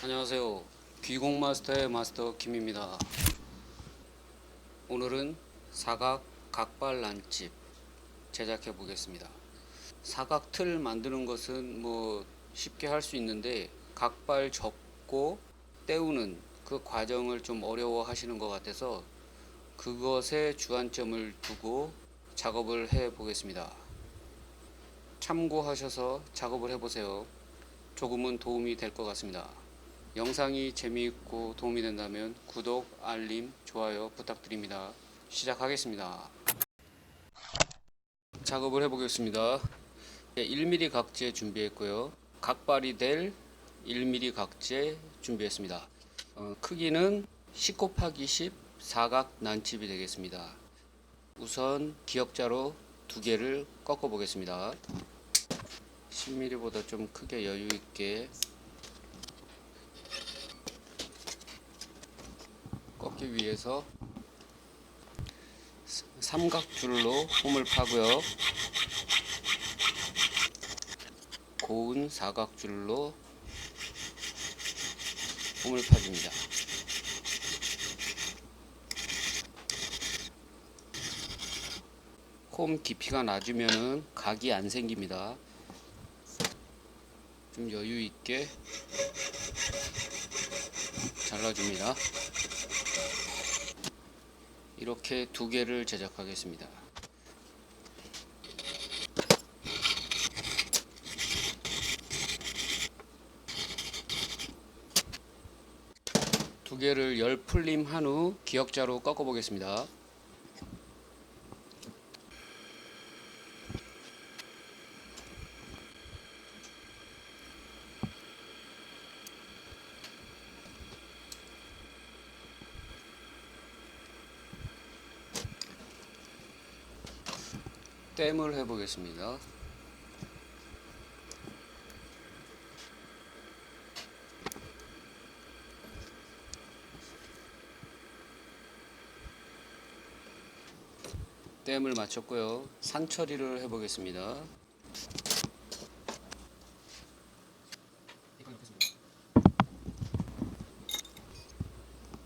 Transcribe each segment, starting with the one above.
안녕하세요. 귀공마스터의 마스터 김입니다. 오늘은 사각 각발 난집 제작해 보겠습니다. 사각 틀 만드는 것은 쉽게 할 수 있는데 각발 접고 떼우는 그 과정을 좀 어려워 하시는 것 같아서 그것에 주안점을 두고 작업을 해 보겠습니다. 참고하셔서 작업을 해 보세요. 조금은 도움이 될 것 같습니다. 영상이 재미있고 도움이 된다면 구독, 알림, 좋아요 부탁드립니다. 시작하겠습니다. 작업을 해보겠습니다. 1mm 각재 준비했고요. 각발이 될 1mm 각재 준비했습니다. 크기는 10 곱하기 10 사각 난집이 되겠습니다. 우선 기역자로 두 개를 꺾어 보겠습니다. 10mm보다 좀 크게 여유있게 꺾기 위해서 삼각줄로 홈을 파고요. 고운 사각줄로 홈을 파줍니다. 홈 깊이가 낮으면은 각이 안 생깁니다. 좀 여유 있게 잘라줍니다. 이렇게 두 개를 제작하겠습니다. 두 개를 열 풀림 한 후 기역자로 꺾어 보겠습니다. 땜을 해 보겠습니다. 땜을 마쳤고요. 산 처리를 해 보겠습니다.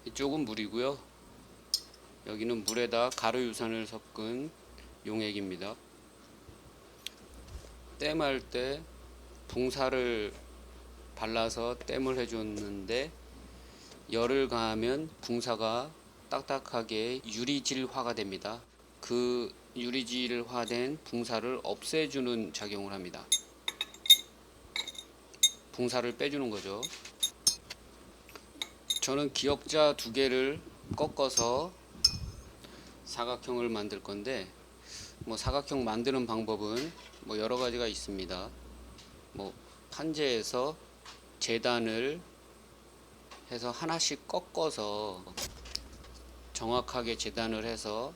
이쪽은 물이고요. 여기는 물에다 가루유산을 섞은 용액입니다. 땜할 때 붕사를 발라서 땜을 해줬는데 열을 가하면 붕사가 딱딱하게 유리질화가 됩니다. 그 유리질화된 붕사를 없애주는 작용을 합니다. 붕사를 빼주는 거죠. 저는 기역자 두 개를 꺾어서 사각형을 만들 건데 사각형 만드는 방법은 여러 가지가 있습니다. 판재에서 재단을 해서 하나씩 꺾어서 정확하게 재단을 해서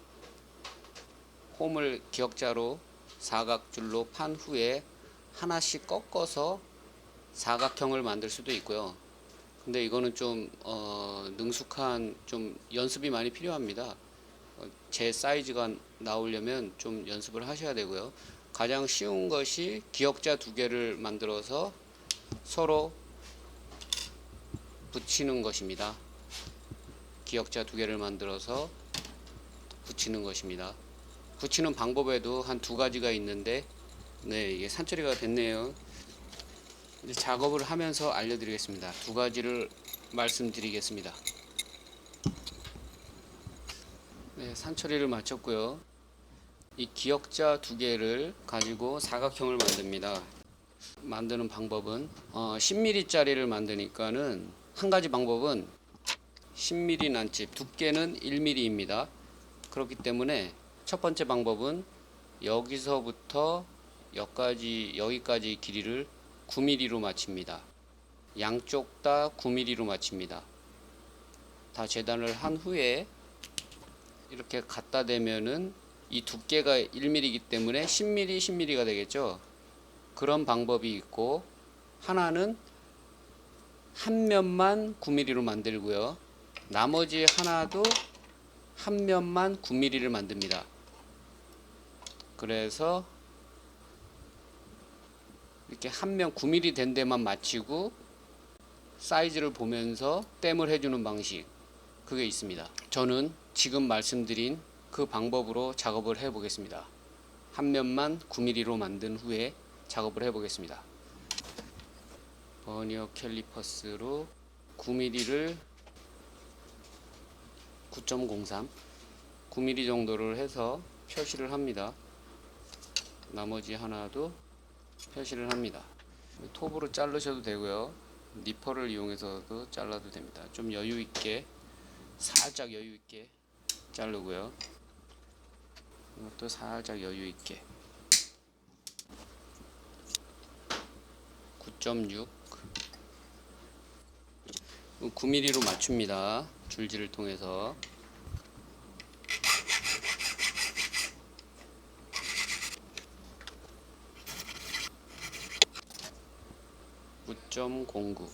홈을 기역자로 사각줄로 판 후에 하나씩 꺾어서 사각형을 만들 수도 있고요. 근데 이거는 좀 능숙한 좀 연습이 많이 필요합니다. 제 사이즈가 나오려면 좀 연습을 하셔야 되고요. 가장 쉬운 것이 기역자 두 개를 만들어서 서로 붙이는 것입니다. 기역자 두 개를 만들어서 붙이는 것입니다. 붙이는 방법에도 한 두 가지가 있는데 이게 산처리가 됐네요. 이제 작업을 하면서 알려드리겠습니다. 두 가지를 말씀드리겠습니다. 산처리를 마쳤고요. 이 기역자 두 개를 가지고 사각형을 만듭니다. 만드는 방법은 10mm 짜리를 만드니까는 한 가지 방법은 10mm 난집, 두께는 1mm입니다. 그렇기 때문에 첫 번째 방법은 여기서부터 여기까지 길이를 9mm로 맞춥니다. 양쪽 다 9mm로 맞춥니다. 다 재단을 한 후에 이렇게 갖다 대면은 이 두께가 1mm이기 때문에 10mm, 10mm가 되겠죠. 그런 방법이 있고, 하나는 한 면만 9mm로 만들고요. 나머지 하나도 한 면만 9mm를 만듭니다. 그래서 이렇게 한 면 9mm 된 데만 맞추고 사이즈를 보면서 땜을 해주는 방식, 그게 있습니다. 저는 지금 말씀드린 그 방법으로 작업을 해 보겠습니다. 한 면만 9mm로 만든 후에 작업을 해 보겠습니다. 버니어 캘리퍼스로 9mm를 9.03 9mm 정도를 해서 표시를 합니다. 나머지 하나도 표시를 합니다. 톱으로 자르셔도 되고요, 니퍼를 이용해서도 잘라도 됩니다. 좀 여유있게, 살짝 여유있게 자르고요, 이것도 살짝 여유있게 9.6 9mm로 맞춥니다. 줄지를 통해서. (9.09)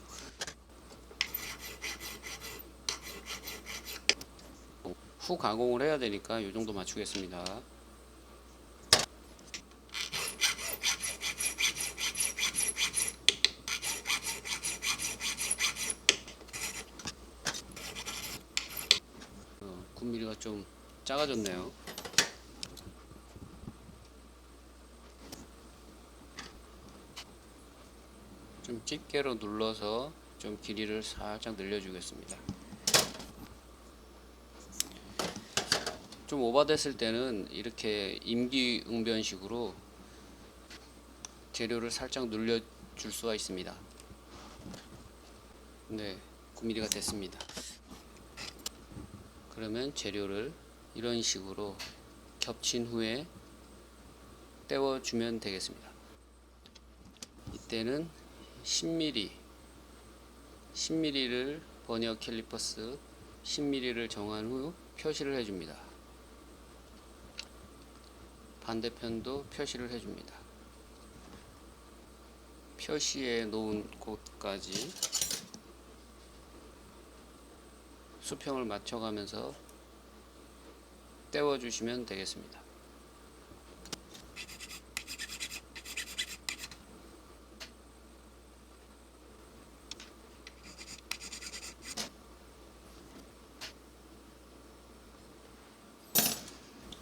후 가공을 해야 되니까 이 정도 맞추겠습니다. 어, 9mm가 좀 작아졌네요. 좀 집게로 눌러서 좀 길이를 살짝 늘려주겠습니다. 좀 오버됐을 때는 이렇게 임기응변식으로 재료를 살짝 눌려줄 수가 있습니다. 네, 9mm가 됐습니다. 그러면 재료를 이런 식으로 겹친 후에 떼워주면 되겠습니다. 이때는 10mm를 버니어 캘리퍼스 10mm를 정한 후 표시를 해줍니다. 반대편도 표시를 해줍니다. 표시해 놓은 곳까지 수평을 맞춰가면서 떼워주시면 되겠습니다.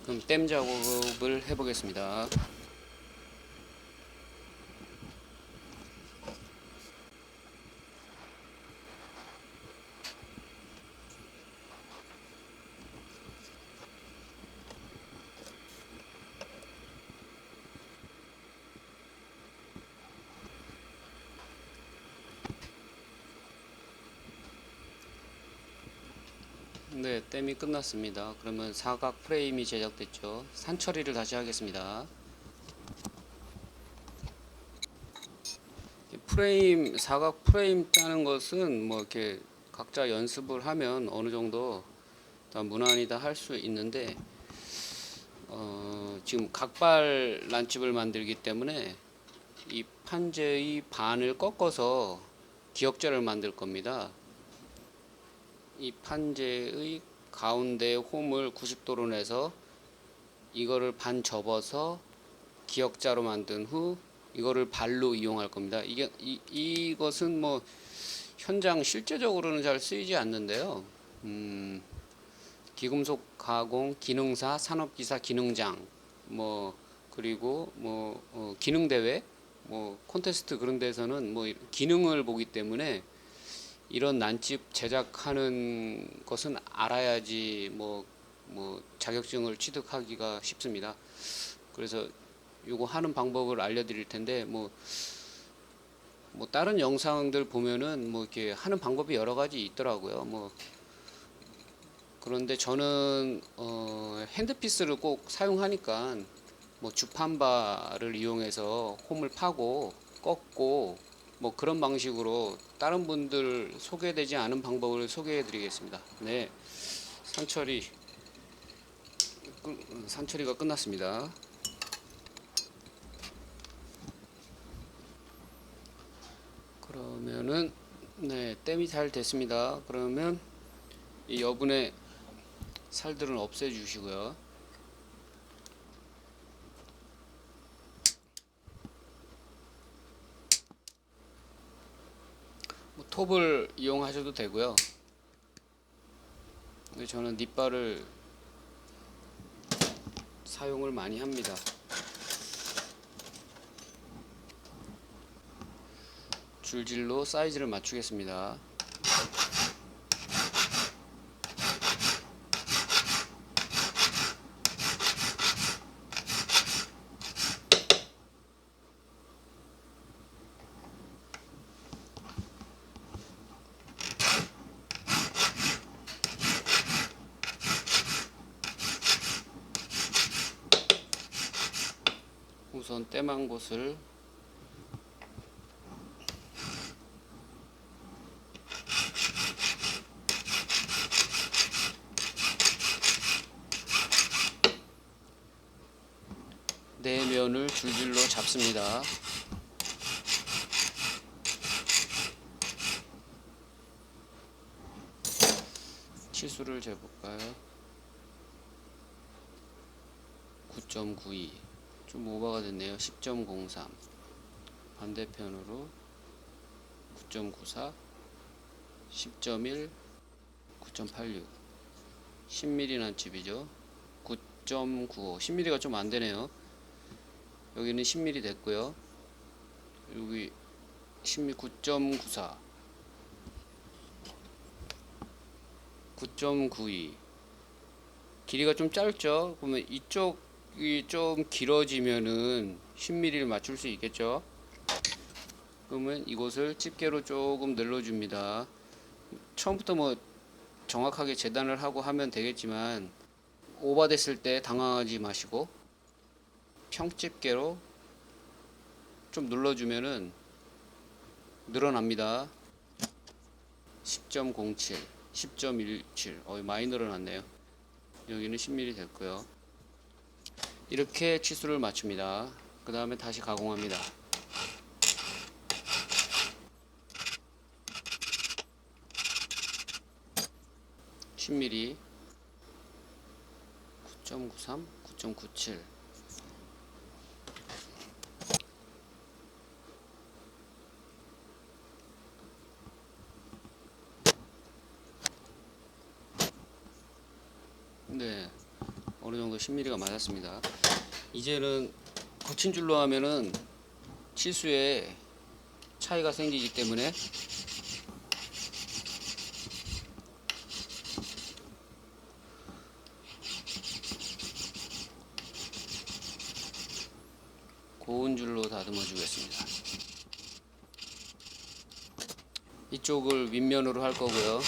그럼 땜 작업을 해보겠습니다. 네, 땜이 끝났습니다. 그러면 사각 프레임이 제작됐죠. 산 처리를 다시 하겠습니다. 사각 프레임 따는 것은 뭐 이렇게 각자 연습을 하면 어느 정도 다 무난히 다 할 수 있는데, 지금 각발 란집을 만들기 때문에 이 판재의 반을 꺾어서 기역자를 만들 겁니다. 이 판재의 가운데 홈을 90도로 내서 이거를 반 접어서 기역자로 만든 후 이거를 발로 이용할 겁니다. 이것은 뭐 현장 실제적으로는 잘 쓰이지 않는데요. 기금속 가공 기능사 산업기사 기능장 뭐 그리고 뭐 기능 대회 뭐 콘테스트 그런 데서는 뭐 기능을 보기 때문에 이런 난집 제작하는 것은 알아야지 뭐 자격증을 취득하기가 쉽습니다. 그래서 요거 하는 방법을 알려드릴 텐데 뭐 다른 영상들 보면은 뭐 이렇게 하는 방법이 여러 가지 있더라고요. 뭐 그런데 저는 핸드피스를 꼭 사용하니까 뭐 주판바를 이용해서 홈을 파고 꺾고 뭐 그런 방식으로 다른 분들 소개되지 않은 방법을 소개해 드리겠습니다. 네, 산처리가 끝났습니다. 그러면은 네, 땜이 잘 됐습니다. 그러면 이 여분의 살들은 없애 주시고요. 톱을 이용하셔도 되고요. 근데 저는 닛바를 사용을 많이 합니다. 줄질로 사이즈를 맞추겠습니다. 우선 땜한 곳을 네 면을 줄줄로 잡습니다. 치수를 재볼까요? 9.92 좀 오버가 됐네요. 10.03 반대편으로 9.94 10.1 9.86 10mm 난집이죠. 9.95 10mm가 좀 안되네요. 여기는 10mm 됐고요. 여기 9.94 9.92 길이가 좀 짧죠. 그러면 이쪽이 좀 길어지면은 10mm를 맞출 수 있겠죠. 그러면 이곳을 집게로 조금 늘려줍니다. 처음부터 뭐 정확하게 재단을 하고 하면 되겠지만 오버됐을 때 당황하지 마시고 평집게로 좀 눌러주면은 늘어납니다. 10.07 10.17 많이 늘어났네요. 여기는 10mm 됐고요. 이렇게 치수를 맞춥니다. 그 다음에 다시 가공합니다. 10mm 9.93 9.97 네, 어느정도 10mm가 맞았습니다. 이제는 거친 줄로 하면은 치수에 차이가 생기기 때문에 고운 줄로 다듬어 주겠습니다. 이쪽을 윗면으로 할 거고요.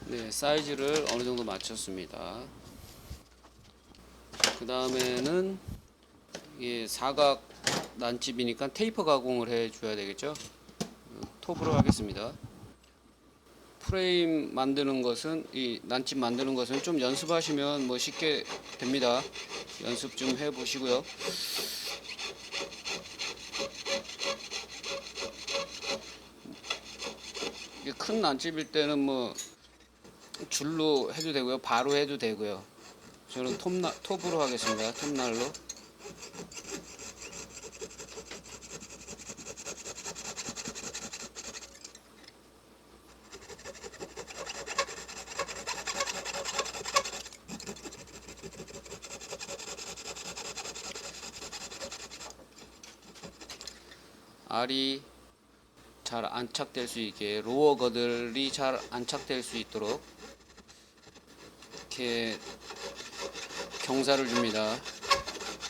네, 사이즈를 어느 정도 맞췄습니다. 그 다음에는 이게 사각 난집이니까 테이퍼 가공을 해 줘야 되겠죠. 톱으로 하겠습니다. 프레임 만드는 것은, 이 난집 만드는 것은 좀 연습하시면 뭐 쉽게 됩니다. 연습 좀 해 보시고요. 이게 큰 난집일 때는 뭐 줄로 해도 되고요, 바로 해도 되고요. 저는 톱으로 하겠습니다. 톱날로. 알이 잘 안착될 수 있게, 로어 거들이 잘 안착될 수 있도록 이렇게 경사를 줍니다.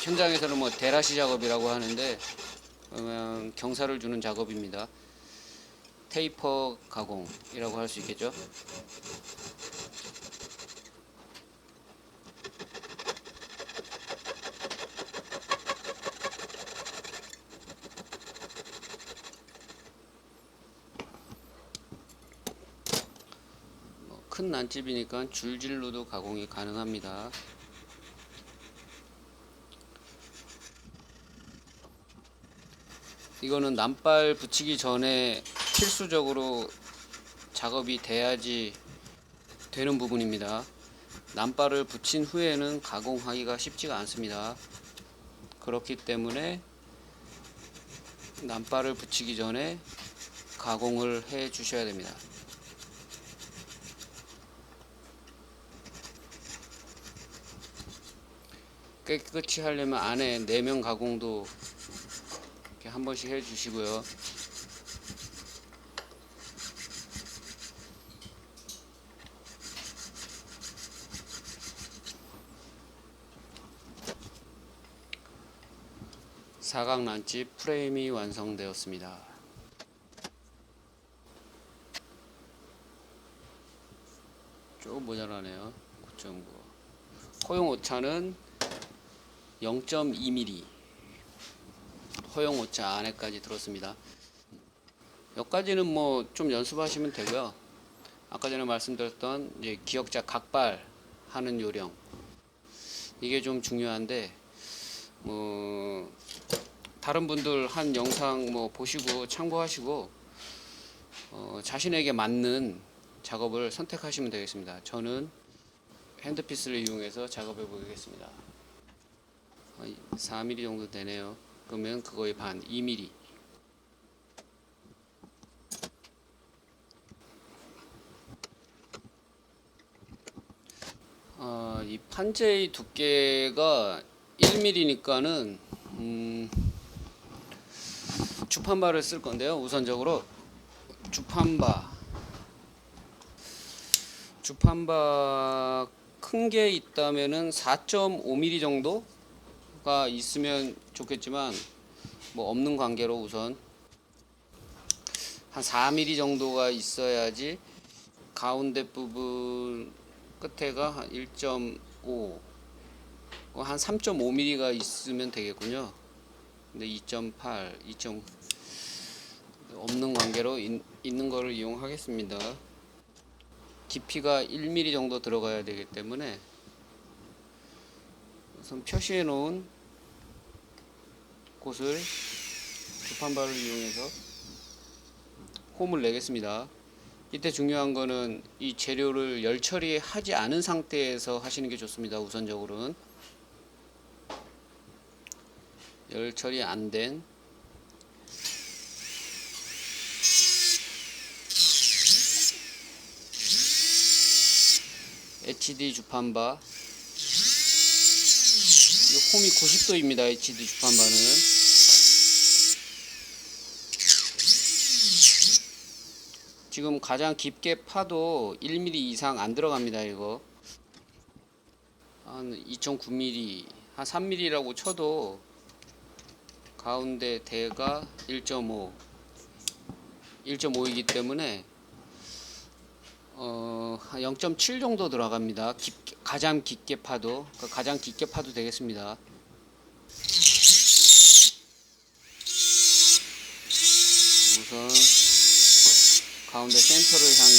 현장에서는 뭐 데라시 작업이라고 하는데 그러면 경사를 주는 작업입니다. 테이퍼 가공이라고 할 수 있겠죠. 큰 난집이니까 줄질로도 가공이 가능합니다. 이거는 난발 붙이기 전에 필수적으로 작업이 돼야지 되는 부분입니다. 난발을 붙인 후에는 가공하기가 쉽지가 않습니다. 그렇기 때문에 난발을 붙이기 전에 가공을 해 주셔야 됩니다. 깨끗이 하려면 안에 내면 가공도 이렇게 한 번씩 해 주시고요. 사각 란집 프레임이 완성되었습니다. 조금 모자라네요. 9.9. 허용 오차는 0.2mm. 허용 오차 안에까지 들었습니다. 여기까지는 뭐 좀 연습하시면 되고요. 아까 전에 말씀드렸던 이제 기역자 각발 하는 요령, 이게 좀 중요한데, 뭐 다른 분들 한 영상 뭐 보시고 참고하시고 자신에게 맞는 작업을 선택하시면 되겠습니다. 저는 핸드피스를 이용해서 작업해 보겠습니다. 4mm 정도 되네요. 그러면 그거의 반 2mm. 이 판재의 두께가 1mm니까는 주판바를 쓸 건데요. 우선적으로 주판바 큰 게 있다면은 4.5mm 정도가 있으면 좋겠지만 뭐 없는 관계로 우선 한 4mm 정도가 있어야지 가운데 부분 끝에가 한 1.5, 한 3.5mm가 있으면 되겠군요. 근데 2.8, 2. 없는 관계로 있는 거를 이용하겠습니다. 깊이가 1mm 정도 들어가야 되기 때문에 우선 표시해 놓은 곳을 주판발을 이용해서 홈을 내겠습니다. 이때 중요한 거는 이 재료를 열 처리하지 않은 상태에서 하시는 게 좋습니다. 우선적으로는 열 처리 안 된 HD 주판바, 이 홈이 90도입니다. HD 주판바는 지금 가장 깊게 파도 1mm 이상 안 들어갑니다. 이거 한 2.9mm, 한 3mm라고 쳐도 가운데 대가 1.5, 1.5이기 때문에 한 0.7 정도 들어갑니다. 가장 깊게 파도, 가장 깊게 파도 되겠습니다. 우선 가운데 센터를 향해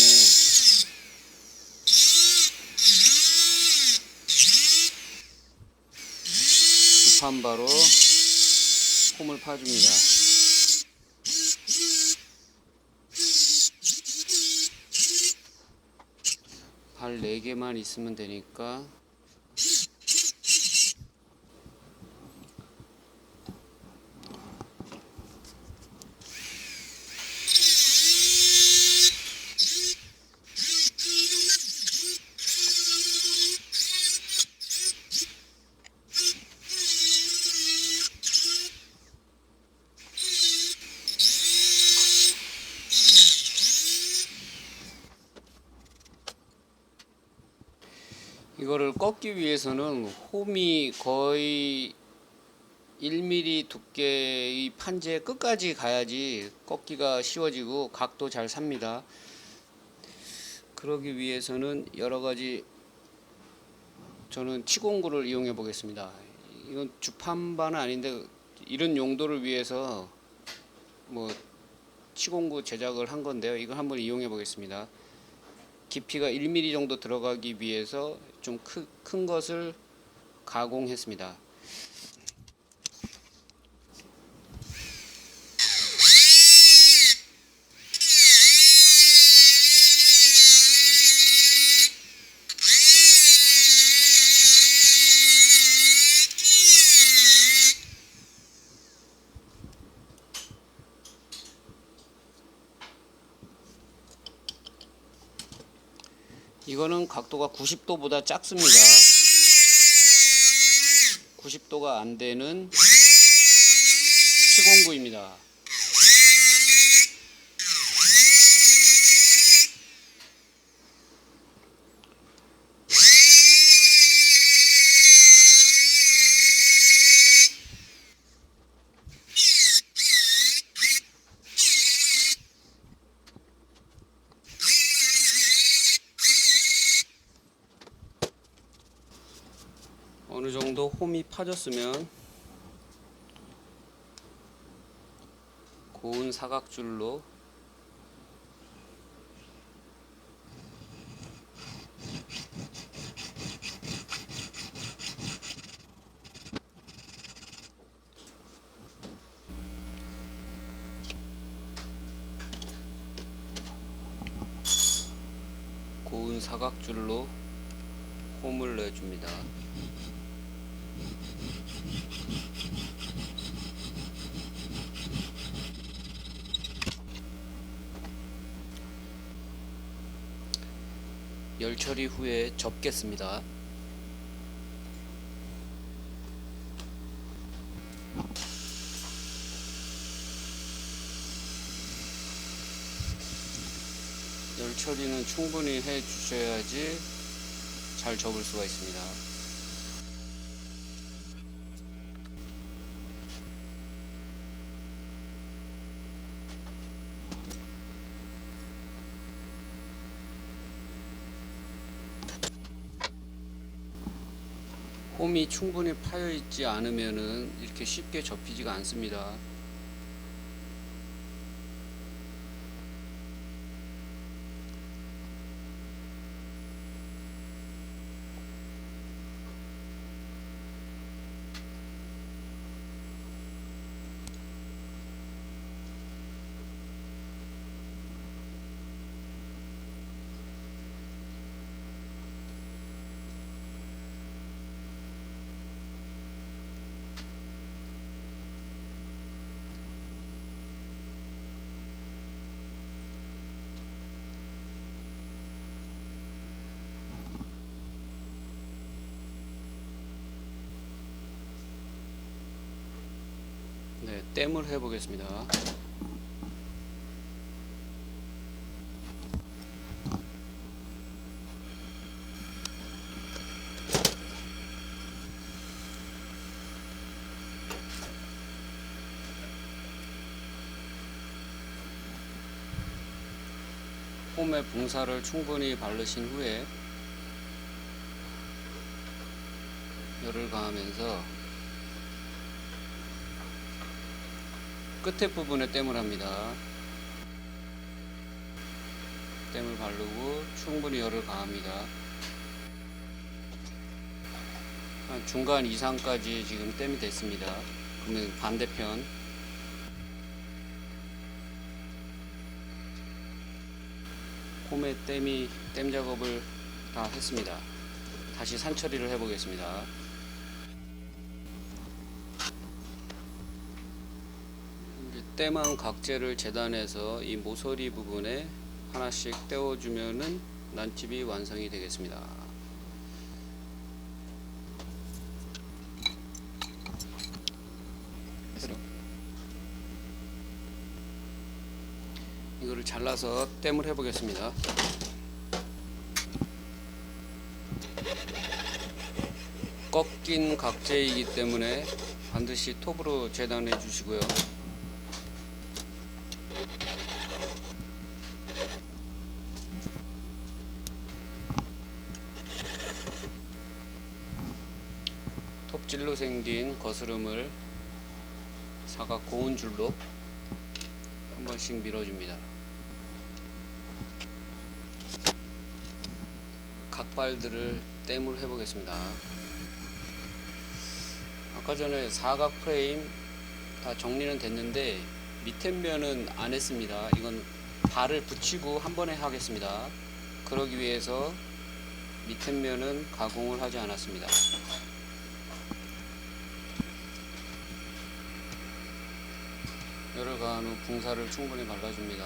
주판바로 홈을 파줍니다. 발 4개만 있으면 되니까 이거를 꺾기 위해서는 홈이 거의 1mm 두께의 판재 끝까지 가야지 꺾기가 쉬워지고 각도 잘 삽니다. 그러기 위해서는 여러가지, 저는 치공구를 이용해 보겠습니다. 이건 주판바는 아닌데 이런 용도를 위해서 뭐 치공구 제작을 한 건데요. 이걸 한번 이용해 보겠습니다. 깊이가 1mm 정도 들어가기 위해서 좀 큰 것을 가공했습니다. 이거는 각도가 90도보다 작습니다. 90도가 안 되는 709입니다. 어느 정도 홈이 파졌으면 고운 사각줄로 홈을 내줍니다. 열 처리 후에 접겠습니다. 열 처리는 충분히 해 주셔야지 잘 접을 수가 있습니다. 홈이 충분히 파여 있지 않으면은 이렇게 쉽게 접히지가 않습니다. 네, 땜을 해 보겠습니다. 홈에 붕사를 충분히 바르신 후에 열을 가하면서 끝에 부분에 땜을 합니다. 땜을 바르고 충분히 열을 가합니다. 한 중간 이상까지 지금 땜이 됐습니다. 그러면 반대편 홈에 땜 작업을 다 했습니다. 다시 산처리를 해 보겠습니다. 땜한 각재를 재단해서 이 모서리 부분에 하나씩 떼어주면은 난집이 완성이 되겠습니다. 이거를 잘라서 땜을 해 보겠습니다. 꺾인 각재이기 때문에 반드시 톱으로 재단해 주시고요. 톱질로 생긴 거스름을 사각 고운 줄로 한 번씩 밀어줍니다. 각발들을 땜을 해보겠습니다. 아까 전에 사각 프레임 다 정리는 됐는데 밑에 면은 안 했습니다. 이건 발을 붙이고 한 번에 하겠습니다. 그러기 위해서 밑에 면은 가공을 하지 않았습니다. 열을 가한 후 붕사를 충분히 발라줍니다.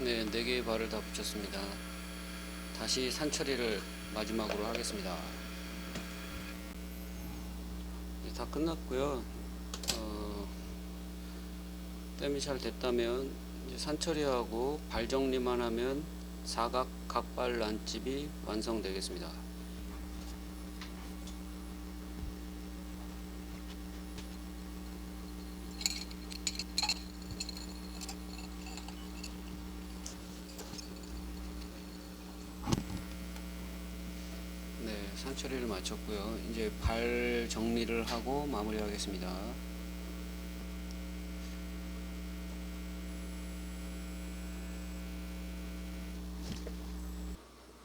네, 4개의 발을 다 붙였습니다. 다시 산처리를 마지막으로 하겠습니다. 네, 다 끝났고요. 땜이 잘 됐다면 이제 산처리하고 발 정리만 하면 사각 각발 란집이 완성되겠습니다. 네, 산처리를 마쳤고요. 이제 발 정리를 하고 마무리하겠습니다.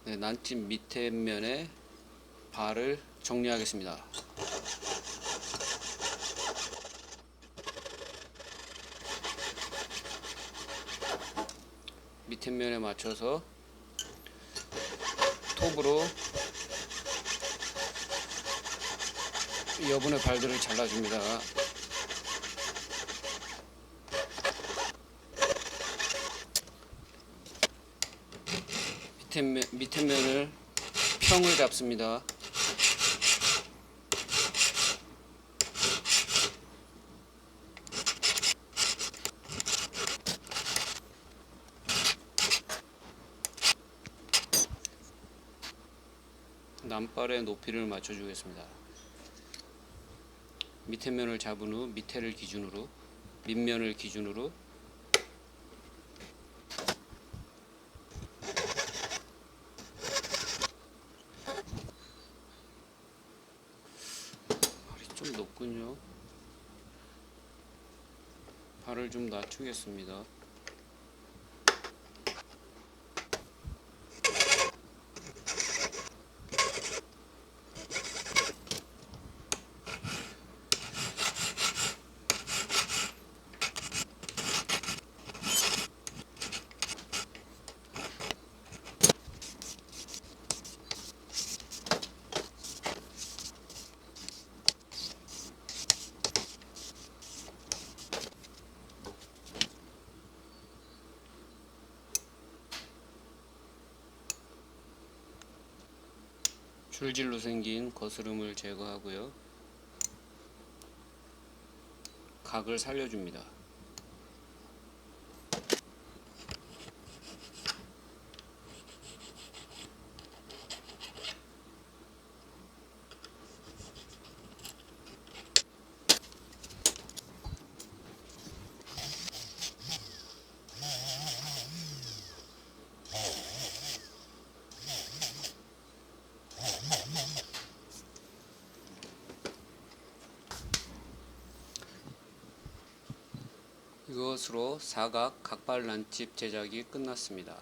네, 난집 밑에 면에 발을 정리하겠습니다. 밑에 면에 맞춰서 톱으로 여분의 발들을 잘라줍니다. 밑에 면을 평을 잡습니다. 남발의 높이를 맞춰주겠습니다. 밑에 면을 잡은 후 밑에를 기준으로, 밑면을 기준으로 발이 좀 높군요. 발을 좀 낮추겠습니다. 줄질로 생긴 거스름을 제거하고요. 각을 살려줍니다. 이것으로 사각 각발 란집 제작이 끝났습니다.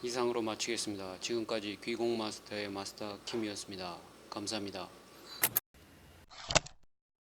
이상으로 마치겠습니다. 지금까지 귀공마스터의 마스터 킴이었습니다. 감사합니다.